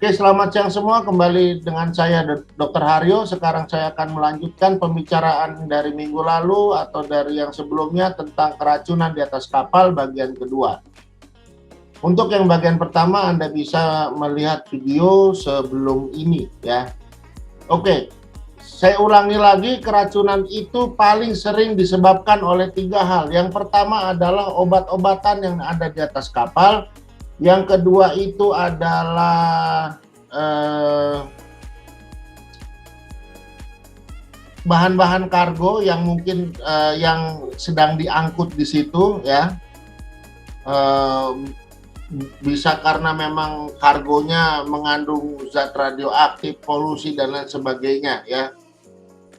Oke, selamat siang semua. Kembali dengan saya Dr. Haryo. Sekarang saya akan melanjutkan pembicaraan dari minggu lalu atau dari yang sebelumnya tentang keracunan di atas kapal bagian kedua. Untuk yang bagian pertama, Anda bisa melihat video sebelum ini ya. Oke, saya ulangi lagi, keracunan itu paling sering disebabkan oleh 3 hal. Yang pertama adalah obat-obatan yang ada di atas kapal. Yang kedua itu adalah bahan-bahan kargo yang mungkin yang sedang diangkut di situ ya. Bisa karena memang kargonya mengandung zat radioaktif, polusi dan lain sebagainya ya.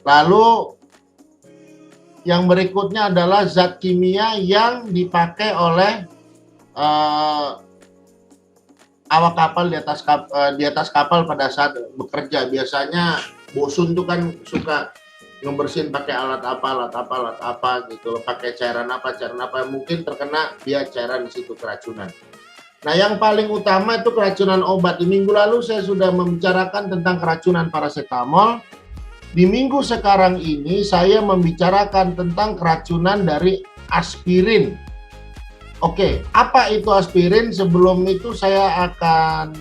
Lalu yang berikutnya adalah zat kimia yang dipakai oleh awak kapal di atas kapal pada saat bekerja. Biasanya bosun tuh kan suka ngebersihin pakai alat apa gitu, pakai cairan apa, mungkin terkena dia cairan di situ, keracunan. Nah, yang paling utama itu keracunan obat. Di minggu lalu saya sudah membicarakan tentang keracunan parasetamol. Di minggu sekarang ini saya membicarakan tentang keracunan dari aspirin. Oke, apa itu aspirin? Sebelum itu saya akan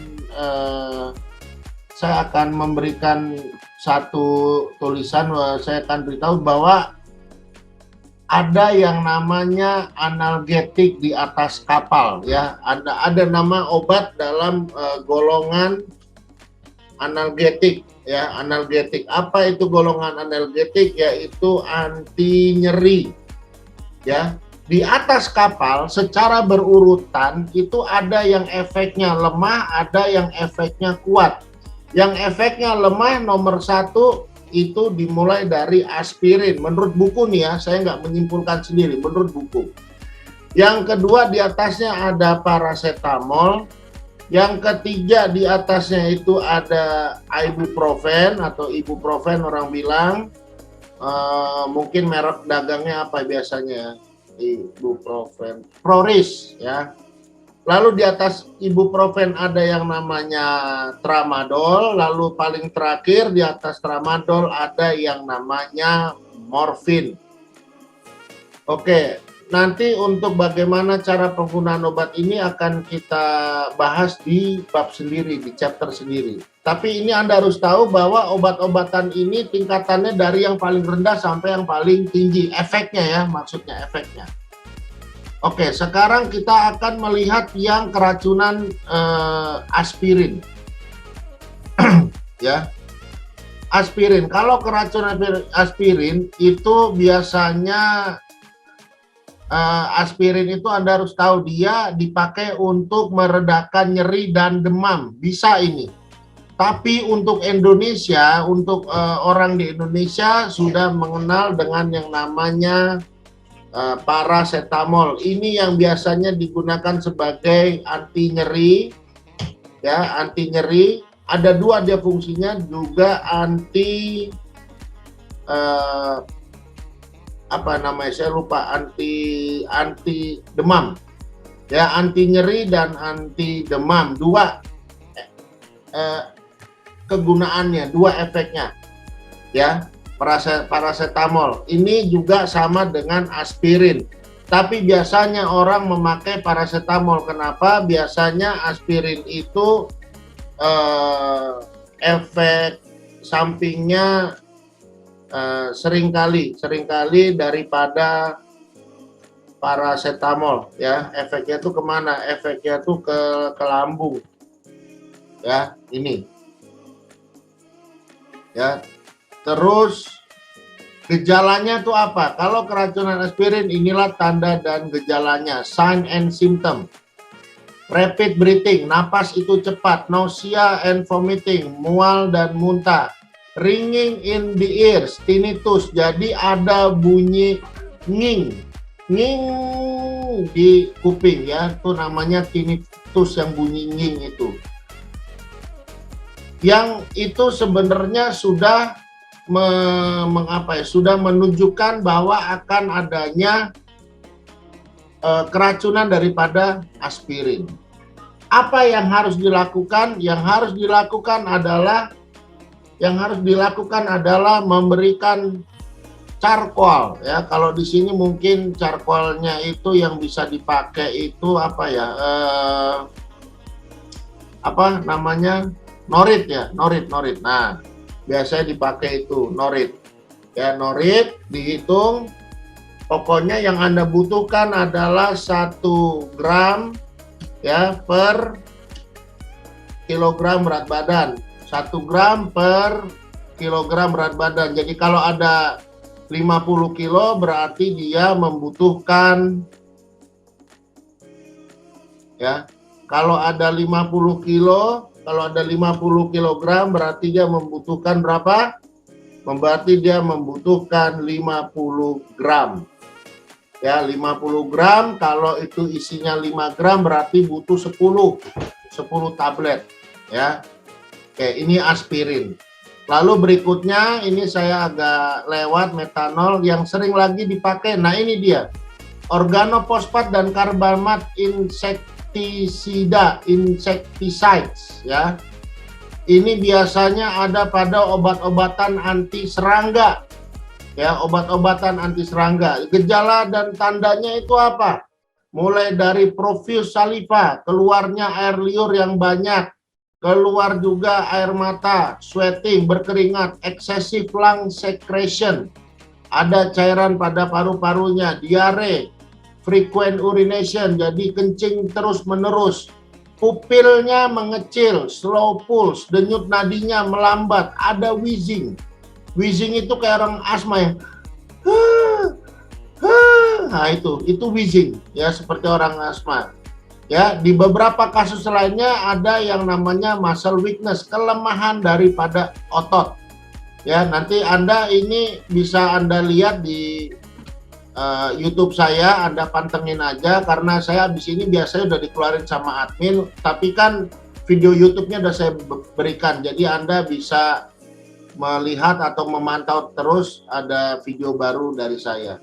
memberikan satu tulisan. Saya akan beritahu bahwa ada yang namanya analgetik di atas kapal ya. Ada nama obat dalam golongan analgetik ya. Analgetik. Apa itu golongan analgetik? Yaitu anti nyeri ya. Di atas kapal secara berurutan itu ada yang efeknya lemah, ada yang efeknya kuat. Yang efeknya lemah nomor 1 itu dimulai dari aspirin. Menurut buku nih ya, saya nggak menyimpulkan sendiri, menurut buku. Yang kedua di atasnya ada parasetamol. Yang ketiga di atasnya itu ada ibuprofen atau ibuprofen orang bilang. Mungkin merek dagangnya apa biasanya? Ibuprofen, Proris ya. Lalu di atas ibuprofen ada yang namanya tramadol, lalu paling terakhir di atas tramadol ada yang namanya morfin. Oke, nanti untuk bagaimana cara penggunaan obat ini akan kita bahas di bab sendiri, di chapter sendiri. Tapi ini Anda harus tahu bahwa obat-obatan ini tingkatannya dari yang paling rendah sampai yang paling tinggi. Efeknya ya, maksudnya efeknya. Oke, sekarang kita akan melihat yang keracunan aspirin. Ya. Aspirin. Kalau keracunan aspirin itu biasanya aspirin itu Anda harus tahu dia dipakai untuk meredakan nyeri dan demam. Bisa ini. Tapi untuk Indonesia, untuk orang di Indonesia sudah mengenal dengan yang namanya parasetamol. Ini yang biasanya digunakan sebagai anti nyeri, ya, anti nyeri. Ada 2 dia fungsinya, juga anti apa namanya? Saya lupa, anti demam, ya, anti nyeri dan anti demam. 2 kegunaannya, 2 efeknya ya. Parasetamol ini juga sama dengan aspirin, tapi biasanya orang memakai parasetamol. Kenapa? Biasanya aspirin itu efek sampingnya seringkali daripada parasetamol ya. Efeknya tuh kemana? Efeknya tuh ke lambung ya, ini ya. Terus gejalanya tuh apa? Kalau keracunan aspirin, inilah tanda dan gejalanya, sign and symptom. Rapid breathing, napas itu cepat, nausea and vomiting, mual dan muntah, ringing in the ears, tinnitus, jadi ada bunyi nging di kuping ya, itu namanya tinnitus, yang bunyi nging itu. Yang itu sebenarnya sudah sudah menunjukkan bahwa akan adanya keracunan daripada aspirin. Apa yang harus dilakukan? Yang harus dilakukan adalah memberikan charcoal, ya. Kalau di sini mungkin charcoalnya itu yang bisa dipakai itu apa ya? Apa namanya? Norit ya, norit. Nah, biasanya dipakai itu norit. Ya, norit dihitung. Pokoknya yang Anda butuhkan adalah 1 gram ya per kilogram berat badan. 1 gram per kilogram berat badan. Jadi kalau ada 50 kilo berarti dia membutuhkan, ya, kalau ada 50 kilo, kalau ada 50 kilogram berarti dia membutuhkan berapa? Berarti dia membutuhkan 50 gram. Ya, 50 gram, kalau itu isinya 5 gram berarti butuh 10 tablet, ya. Oke, ini aspirin. Lalu berikutnya ini saya agak lewat metanol yang sering lagi dipakai. Nah, ini dia. Organofosfat dan karbamat insecticides, ya. Ini biasanya ada pada obat-obatan anti serangga. Ya, obat-obatan anti serangga. Gejala dan tandanya itu apa? Mulai dari profuse saliva, keluarnya air liur yang banyak, keluar juga air mata, sweating, berkeringat, excessive lung secretion, ada cairan pada paru-parunya, diare, frequent urination, jadi kencing terus-menerus, pupilnya mengecil, slow pulse, denyut nadinya melambat, ada wheezing. Wheezing itu kayak orang asma ya. Nah, itu wheezing ya, seperti orang asma. Ya, di beberapa kasus lainnya ada yang namanya muscle weakness, kelemahan daripada otot. Ya, nanti Anda ini bisa Anda lihat di YouTube saya, Anda pantengin aja karena saya habis ini biasanya udah dikeluarin sama admin, tapi kan video YouTube-nya udah saya berikan. Jadi Anda bisa melihat atau memantau terus ada video baru dari saya.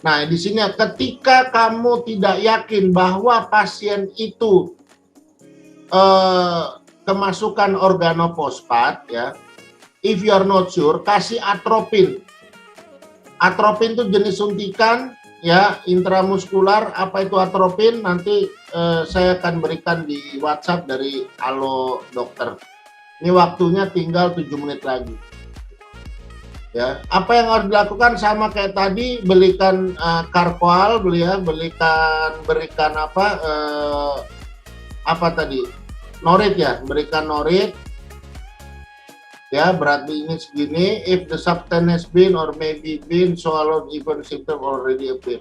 Nah, di sini ketika kamu tidak yakin bahwa pasien itu kemasukan organofosfat, ya, if you are not sure, kasih atropin. Atropin itu jenis suntikan, ya, intramuskular. Apa itu atropin? Nanti saya akan berikan di WhatsApp dari Halo Dokter. Ini waktunya tinggal 7 menit lagi. Ya, apa yang harus dilakukan sama kayak tadi, belikan karpoal, berikan apa tadi? Norit ya, berikan norit. Ya, berarti ini segini. If the substance has been or maybe been swallowed, even symptom already appear.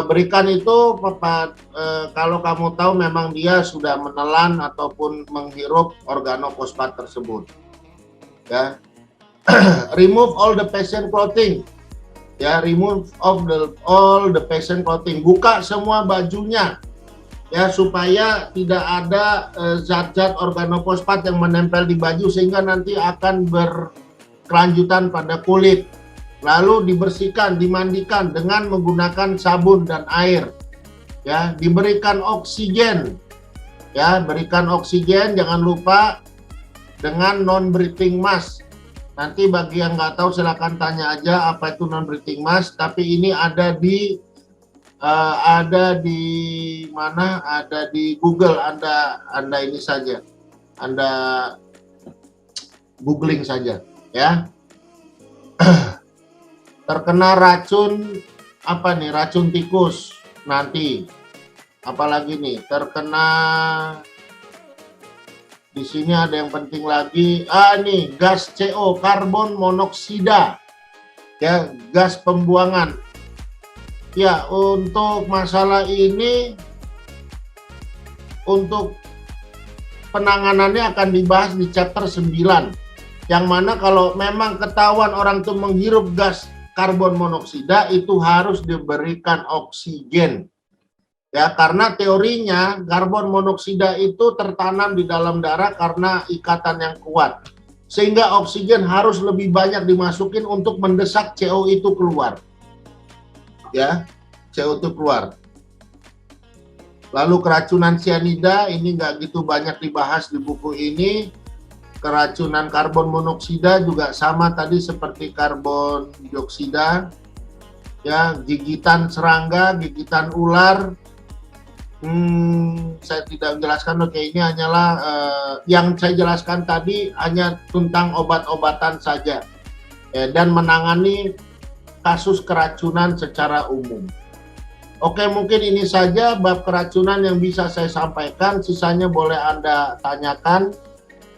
Berikan itu kalau kamu tahu memang dia sudah menelan ataupun menghirup organofosfat tersebut. Ya. Remove all the patient clothing. Ya, remove all the patient clothing. Buka semua bajunya. Ya, supaya tidak ada zat-zat organofosfat yang menempel di baju sehingga nanti akan berkelanjutan pada kulit. Lalu dibersihkan, dimandikan dengan menggunakan sabun dan air. Ya, diberikan oksigen. Ya, berikan oksigen, jangan lupa dengan non-breathing mask. Nanti bagi yang nggak tahu silakan tanya aja apa itu non-breathing mask. Tapi ini ada di mana? Ada di Google. Anda ini saja. Anda googling saja, ya. Terkena racun apa nih? Racun tikus nanti. Apalagi nih? Terkena, di sini ada yang penting lagi. Nih gas CO, karbon monoksida. Ya, gas pembuangan. Ya, untuk masalah ini, untuk penanganannya akan dibahas di chapter 9. Yang mana kalau memang ketahuan orang itu menghirup gas karbon monoksida, itu harus diberikan oksigen. Ya, karena teorinya karbon monoksida itu tertanam di dalam darah karena ikatan yang kuat. Sehingga oksigen harus lebih banyak dimasukin untuk mendesak CO itu keluar. Ya, CO itu keluar. Lalu keracunan sianida ini nggak gitu banyak dibahas di buku ini. Keracunan karbon monoksida juga sama tadi seperti karbon dioksida. Ya, gigitan serangga, gigitan ular. Saya tidak menjelaskan, oke, ini hanyalah yang saya jelaskan tadi hanya tentang obat-obatan saja ya, dan menangani kasus keracunan secara umum. Oke, mungkin ini saja bab keracunan yang bisa saya sampaikan. Sisanya boleh Anda tanyakan.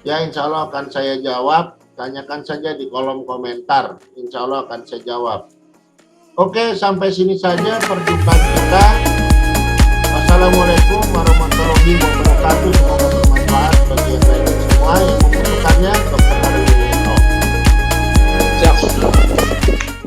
Ya, insya Allah akan saya jawab. Tanyakan saja di kolom komentar. Insya Allah akan saya jawab. Oke, sampai sini saja perjumpaan kita. Wassalamualaikum warahmatullahi wabarakatuh.